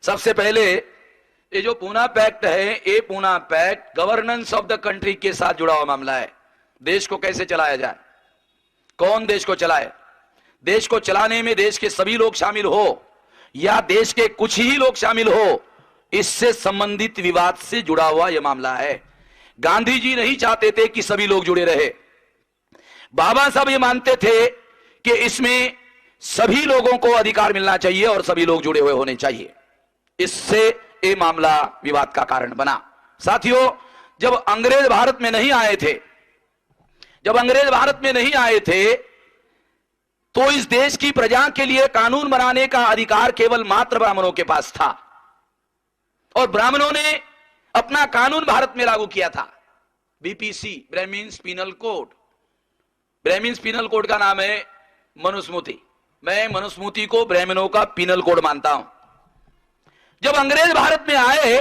सबसे पहले ये जो पूना पैक्ट है, ये Poona pact governance of the country के साथ जुड़ा हुआ मामला है। देश को कैसे चलाया जाए, कौन देश को चलाए, देश को चलाने में देश के सभी लोग शामिल हो या देश के कुछ ही लोग शामिल हो, इससे संबंधित विवाद से जुड़ा हुआ यह मामला है। गांधी जी नहीं चाहते थे कि सभी लोग जुड़े रहे। बाबा साहब ये मानते थे कि इसमें सभी लोगों को अधिकार मिलना चाहिए और सभी लोग जुड़े हुए होने चाहिए। इससे ये मामला विवाद का कारण बना। साथियों, जब अंग्रेज भारत में नहीं आए थे, तो इस देश की प्रजा के लिए कानून बनाने का अधिकार केवल मात्र ब्राह्मणों के पास था और ब्राह्मणों ने अपना कानून भारत में लागू किया था। BPC, Brahmans penal code. Brahmans penal code का नाम है मनुस्मृति। मैं मनुस्मृति को ब्राह्मणों का पीनल कोड मानता हूं। जब अंग्रेज भारत में आए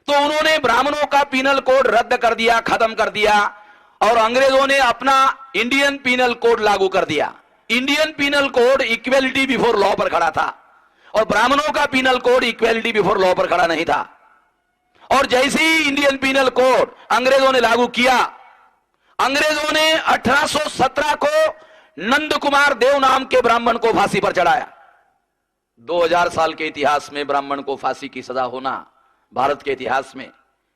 तो उन्होंने ब्राह्मणों का पीनल कोड रद्द कर दिया, खत्म कर दिया और अंग्रेजों ने अपना इंडियन पीनल कोड लागू कर दिया। Indian penal code equality before law पर खड़ा था और ब्राह्मणों का penal code equality before law पर खड़ा नहीं था। और जैसे ही इंडियन पीनल कोड अंग्रेजों ने लागू किया, अंग्रेजों ने 1817 को नंद कुमार देव नाम के ब्राह्मण को फांसी पर चढ़ाया। 2000 साल के इतिहास में ब्राह्मण को फांसी की सजा होना भारत के इतिहास में,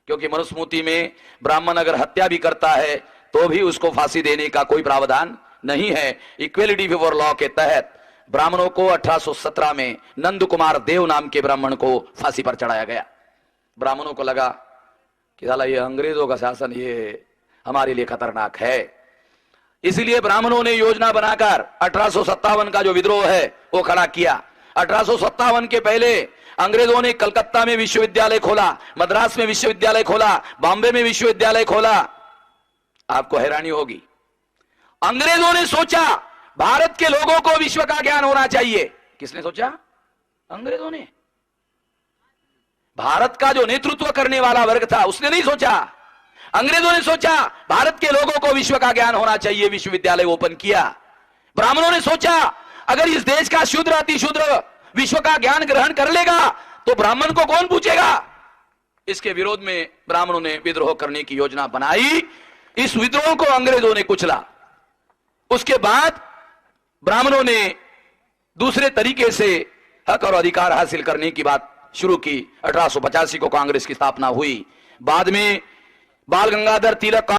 क्योंकि मनुस्मृति में ब्राह्मण अगर हत्या भी करता है तो भी उसको फांसी देने का कोई प्रावधान नहीं है। इक्वेलिटी बिफोर लॉ के तहत ब्राह्मणों को 1817 में नंद कुमार देव नाम के ब्राह्मण को फांसी पर चढ़ाया गया। ब्राह्मणों को लगा कि साला ये अंग्रेजों का शासन ये हमारे लिए खतरनाक है, इसलिए ब्राह्मणों ने योजना बनाकर 1857 का जो विद्रोह है वो खड़ा किया। 1857 के पहले अंग्रेजों ने कलकत्ता में विश्वविद्यालय खोला, मद्रास में विश्वविद्यालय खोला, बॉम्बे में विश्वविद्यालय खोला। आपको हैरानी होगी, अंग्रेजों ने सोचा भारत के लोगों को विश्व का ज्ञान होना चाहिए। किसने सोचा? अंग्रेजों ने। भारत का जो नेतृत्व करने वाला वर्ग था उसने नहीं सोचा, अंग्रेजों ने सोचा भारत के लोगों को विश्व का ज्ञान होना चाहिए, विश्वविद्यालय ओपन किया। ब्राह्मणों ने सोचा अगर इस देश का शूद्र अतिशूद्र विश्व का ज्ञान ग्रहण कर लेगा तो ब्राह्मण को कौन पूछेगा। इसके विरोध में ब्राह्मणों ने विद्रोह करने की योजना बनाई। इस विद्रोह को अंग्रेजों ने कुचला। उसके बाद ब्राह्मणों ने दूसरे तरीके से हक और अधिकार हासिल करने की बात शुरू की। 1885 को कांग्रेस की स्थापना हुई। बाद में बाल गंगाधर तिलक